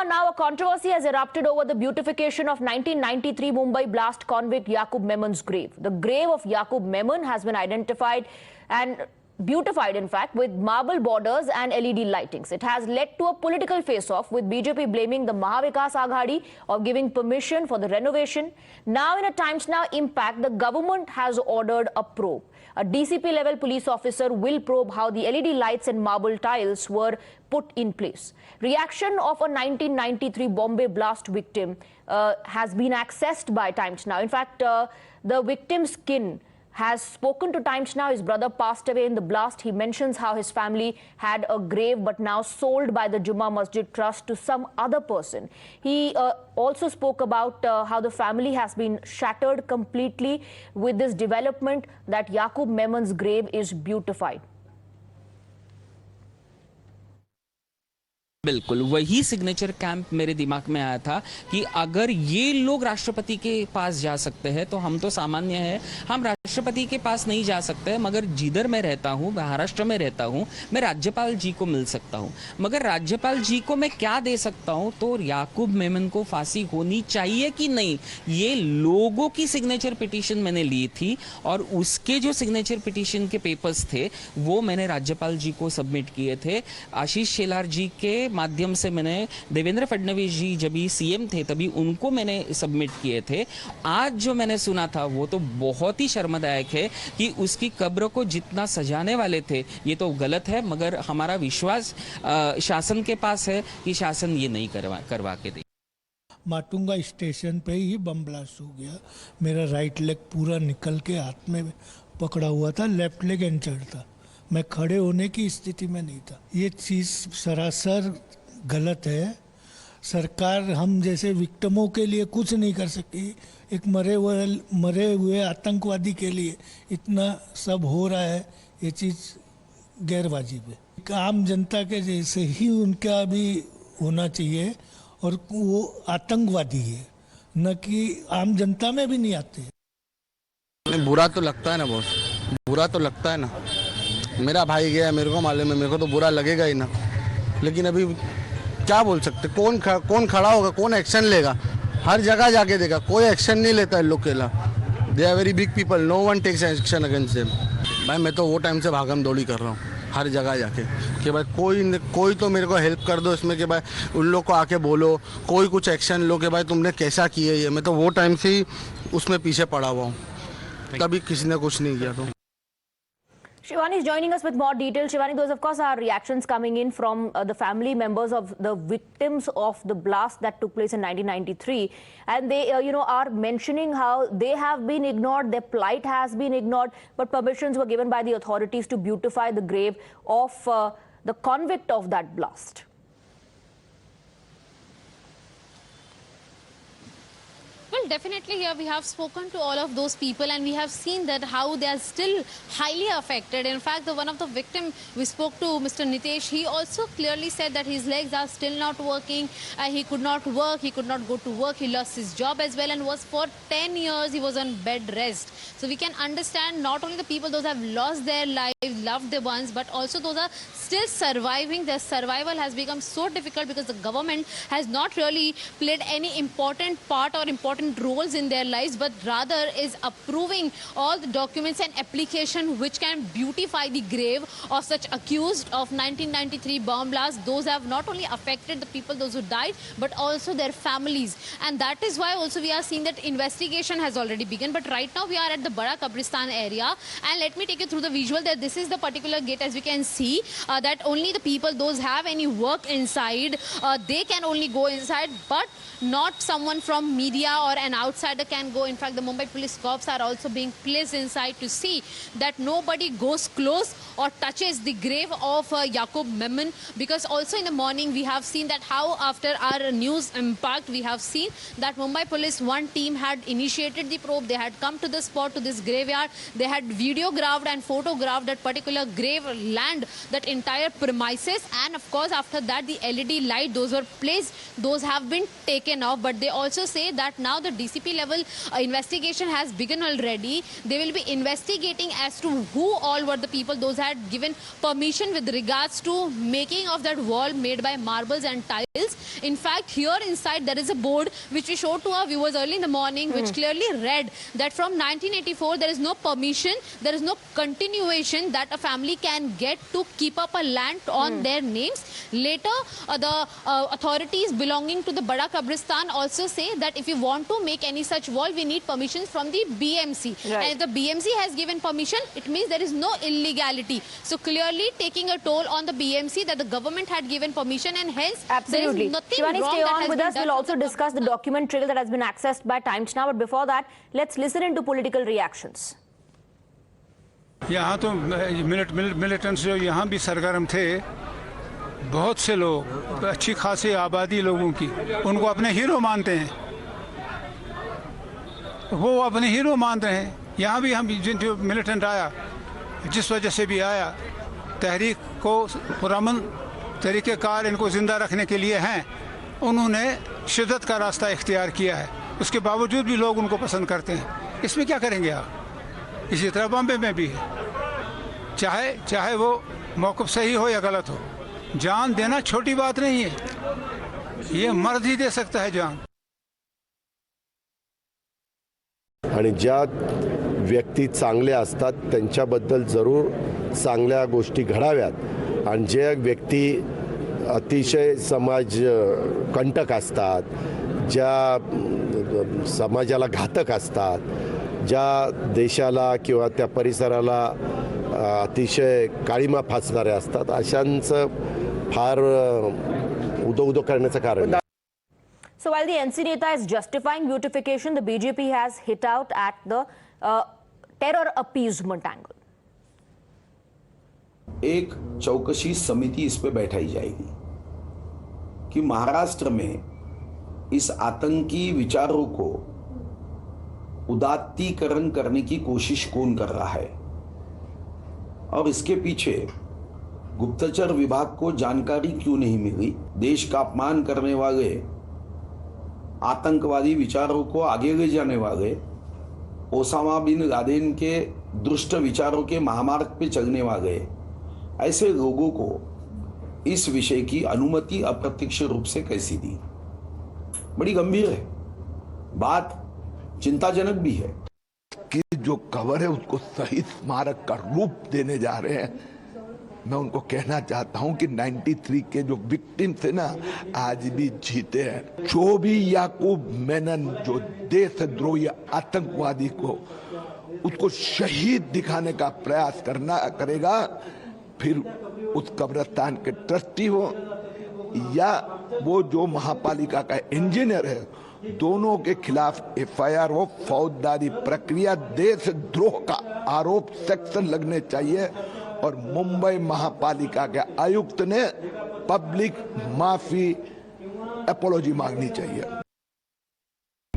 now a controversy has erupted over the beautification of 1993 Mumbai Blast convict Yakub Memon's grave. The grave of Yakub Memon has been identified and beautified, in fact, with marble borders and LED lightings. It has led to a political face-off, with BJP blaming the Mahavikas Aghadi of giving permission for the renovation. Now, in a Times Now impact, the government has ordered a probe. A DCP-level police officer will probe how the LED lights and marble tiles were put in place. Reaction of a 1993 Bombay Blast victim has been accessed by Times Now. In fact, the victim's kin has spoken to Times Now. His brother passed away in the blast. He mentions how his family had a grave but now sold by the Jummah Masjid Trust to some other person. He also spoke about how the family has been shattered completely with this development that Yakub Memon's grave is beautified. बिल्कुल वही signature camp मेरे दिमाग में आया था कि अगर ये लोग राष्ट्रपति के पास जा सकते हैं तो हम तो सामान्य हैं, हम राष्ट्रपति के पास नहीं जा सकते। मगर जिधर मैं रहता हूँ, महाराष्ट्र में रहता हूँ, मैं राज्यपाल जी को मिल सकता हूँ। मगर राज्यपाल जी को मैं क्या दे सकता हूँ? तो याकूब मेमन को फांसी होनी चाहिए कि नहीं, ये लोगों की सिग्नेचर पिटीशन मैंने ली थी और उसके जो सिग्नेचर पिटीशन के पेपर्स थे वो मैंने राज्यपाल जी को सबमिट किए थे। आशीष शेलार जी के माध्यम से मैंने, देवेंद्र फडणवीस जी जब भी सीएम थे तभी उनको मैंने सबमिट किए थे। आज जो मैंने सुना था वो तो बहुत ही शर्मदायक है कि उसकी कब्र को जितना सजाने वाले थे ये तो गलत है, मगर हमारा विश्वास शासन के पास है कि शासन ये नहीं करवा के दे। माटुंगा स्टेशन पे ही बम ब्लास्ट हो गया। मेरा राइट लेग पूरा निकल के हाथ में पकड़ा हुआ था, लेफ्ट लेग इंजर्ड था। मैं खड़े होने की स्थिति में नहीं था। ये चीज़ सरासर गलत है। सरकार हम जैसे विक्टिमों के लिए कुछ नहीं कर सकती। एक मरे हुए आतंकवादी के लिए इतना सब हो रहा है, ये चीज़ गैर वाजिब है। एक आम जनता के जैसे ही उनका भी होना चाहिए, और वो आतंकवादी है, न कि आम जनता में भी नहीं आते। बुरा तो लगता है ना बॉस, बुरा तो लगता है ना। मेरा भाई गया, मेरे को मालूम है, मेरे को तो बुरा लगेगा ही ना। लेकिन अभी क्या बोल सकते, कौन खड़ा होगा, कौन एक्शन लेगा? हर जगह जाके देखा, कोई एक्शन नहीं लेता है लोग के ला। They are very big people, no one takes action against them. भाई मैं तो वो टाइम से भागम दौड़ी कर रहा हूँ हर जगह जाके कि भाई कोई तो मेरे को हेल्प कर दो इसमें, कि भाई उन लोग को आके बोलो, कोई कुछ एक्शन लो कि भाई तुमने कैसा किया ये। मैं तो वो टाइम से ही उसमें पीछे पड़ा हुआ हूँ, कभी किसी ने कुछ नहीं किया। तो Shivani is joining us with more details. Shivani, those of course are reactions coming in from the family members of the victims of the blast that took place in 1993, and they are mentioning how they have been ignored, their plight has been ignored, but permissions were given by the authorities to beautify the grave of the convict of that blast. Well, definitely here we have spoken to all of those people and we have seen that how they are still highly affected. In fact, one of the victim we spoke to, Mr. Nitesh, he also clearly said that his legs are still not working. He could not work, he could not go to work, he lost his job as well, and was for 10 years he was on bed rest. So we can understand not only the people, those have lost their lives, loved the ones, but also those are still surviving. Their survival has become so difficult because the government has not really played any important part or important roles in their lives, but rather is approving all the documents and application which can beautify the grave of such accused of 1993 bomb blast. Those have not only affected the people, those who died, but also their families. And that is why also we are seeing that investigation has already begun. But right now we are at the Bada Qabrastan area, and let me take you through the visual. That this is the particular gate, as we can see, that only the people, those have any work inside, they can only go inside, but not someone from media or an outsider can go. In fact, the Mumbai Police Corps are also being placed inside to see that nobody goes close or touches the grave of Yakub Memon, because also in the morning we have seen that how after our news impact we have seen that Mumbai Police one team had initiated the probe. They had come to the spot, to this graveyard. They had videographed and photographed that particular grave land, that entire premises, and of course after that the LED light, those were placed, those have been taken off. But they also say that now the DCP level investigation has begun already. They will be investigating as to who all were the people those had given permission with regards to making of that wall made by marbles and tiles. In fact, here inside there is a board which we showed to our viewers early in the morning, which clearly read that from 1984 there is no permission, there is no continuation that a family can get to keep up a land on their names. Later, the authorities belonging to the Bada Qabrastan also say that if you want to make any such wall, we need permissions from the BMC. Right. And if the BMC has given permission, it means there is no illegality. So clearly taking a toll on the BMC that the government had given permission, and hence Absolutely. there is nothing Shivani, wrong stay that on has with been us. done We'll from also the discuss the government. document trail that has been accessed by Times Now. But before that, let's listen into political reactions. यहाँ तो militants जो यहाँ भी सरगर्म थे, बहुत से लोग, अच्छी खासी आबादी लोगों की, उनको अपने हीरो मानते हैं, वो अपने हीरो मान रहे हैं। यहाँ भी हम जो मिलिटेंट आया, जिस वजह से भी आया, तहरीक को पुरअमन तरीक़ेकार इनको ज़िंदा रखने के लिए हैं, उन्होंने शिद्दत का रास्ता इख्तियार किया है। उसके बावजूद भी लोग उनको पसंद करते हैं। इसमें क्या करेंगे आप? इसी तरह बॉम्बे में भी है, चाहे वो मौक़िफ़ सही हो या गलत हो, जान देना छोटी बात नहीं है, ये मर्द ही दे सकता है जान। आणि ज्या व्यक्ती चांगल्या असतात त्यांच्याबद्दल जरूर चांगल्या गोष्टी घडाव्यात, आणि जे व्यक्ती अतिशय समाज कंटक असतात, ज्या समाजाला घातक असतात, ज्या देशाला किंवा त्या परिसराला अतिशय काळीमा फासणारे असतात, अशांचं फार उदो करण्याचं कारण. So while the NC Neta is justifying beautification, the BJP has hit out at the terror appeasement angle. एक चौकसी समिति इस पे बैठाई जाएगी कि महाराष्ट्र में इस आतंकी विचारों को उदात्तीकरण करने की कोशिश कौन कर रहा है, और इसके पीछे गुप्तचर विभाग को जानकारी क्यों नहीं मिली। देश का अपमान करने वाले, आतंकवादी विचारों को आगे ले जाने वाले, ओसामा बिन लादेन के दुष्ट विचारों के महामार्ग पे चलने वाले ऐसे लोगों को इस विषय की अनुमति अप्रत्यक्ष रूप से कैसी दी? बड़ी गंभीर है बात, चिंताजनक भी है कि जो कवर है उसको सही स्मारक का रूप देने जा रहे हैं। मैं उनको कहना चाहता हूं कि 93 के जो विक्टिम थे ना, आज भी जीते हैं। जो भी याकूब मेनन जो देशद्रोही आतंकवादी को उसको शहीद दिखाने का प्रयास करेगा, फिर उस कब्रिस्तान के ट्रस्टी हो या वो जो महापालिका का इंजीनियर है, दोनों के खिलाफ एफआईआर हो, फौजदारी प्रक्रिया, देशद्रोह का आरोप सेक्शन लगने चाहिए, और मुंबई महापालिका के आयुक्त ने पब्लिक माफी अपॉलॉजी मांगनी चाहिए।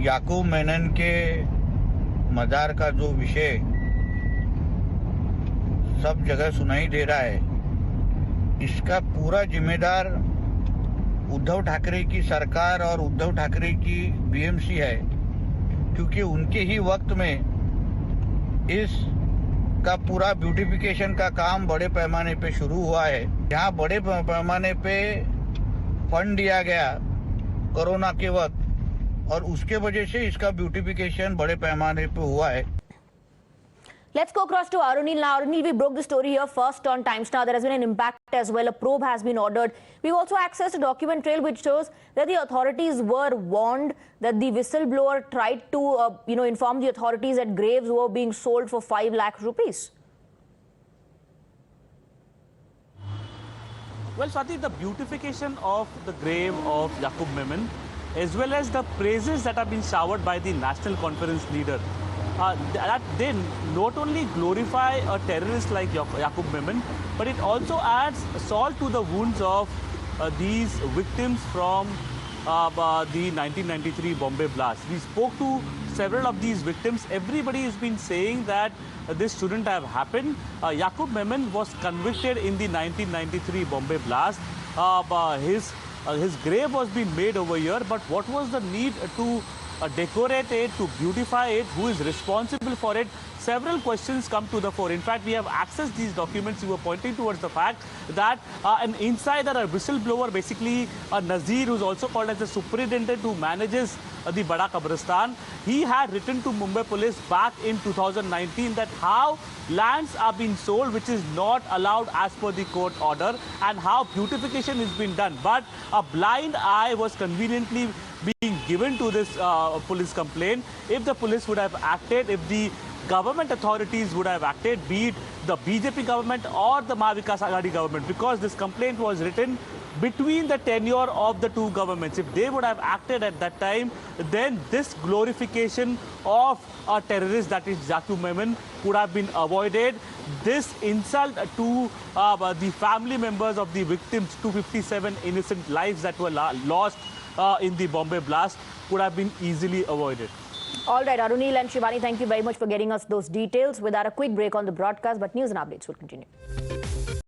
याकूब मेनन के मजार का जो विषय सब जगह सुनाई दे रहा है, इसका पूरा जिम्मेदार उद्धव ठाकरे की सरकार और उद्धव ठाकरे की बीएमसी है, क्योंकि उनके ही वक्त में इस का पूरा ब्यूटिफिकेशन का काम बड़े पैमाने पे शुरू हुआ है। यहाँ बड़े पैमाने पे फंड दिया गया कोरोना के वक्त, और उसके वजह से इसका ब्यूटिफिकेशन बड़े पैमाने पे हुआ है। Let's go across to Arunil now. Arunil, we broke the story here first on Times Now. There has been an impact as well. A probe has been ordered. We've also accessed a document trail which shows that the authorities were warned that the whistleblower tried to, inform the authorities that graves were being sold for 5 lakh rupees. Well, Swati, the beautification of the grave of Yakub Memon, as well as the praises that have been showered by the National Conference leader, that they not only glorify a terrorist like Yakub Memon, but it also adds salt to the wounds of these victims from the 1993 Bombay Blast. We spoke to several of these victims. Everybody has been saying that this shouldn't have happened. Yakub Memon was convicted in the 1993 Bombay Blast. His grave was being made over here, but what was the need to decorate it, to beautify it, who is responsible for it. Several questions come to the fore. In fact, we have accessed these documents. You were pointing towards the fact that an insider, a whistleblower, basically Nazir, who's also called as the superintendent who manages the Bada Qabrastan, he had written to Mumbai police back in 2019 that how lands are being sold which is not allowed as per the court order, and how beautification is being done. But a blind eye was conveniently being given to this police complaint. If the police would have acted, if the government authorities would have acted, be it the BJP government or the Mahavikas Aghadi government, because this complaint was written between the tenure of the two governments. If they would have acted at that time, then this glorification of a terrorist, that is Yakub Memon, could have been avoided. This insult to the family members of the victims, 257 innocent lives that were lost in the Bombay Blast, could have been easily avoided. All right, Arunil and Shivani, thank you very much for getting us those details. Without a quick break on the broadcast, but news and updates will continue.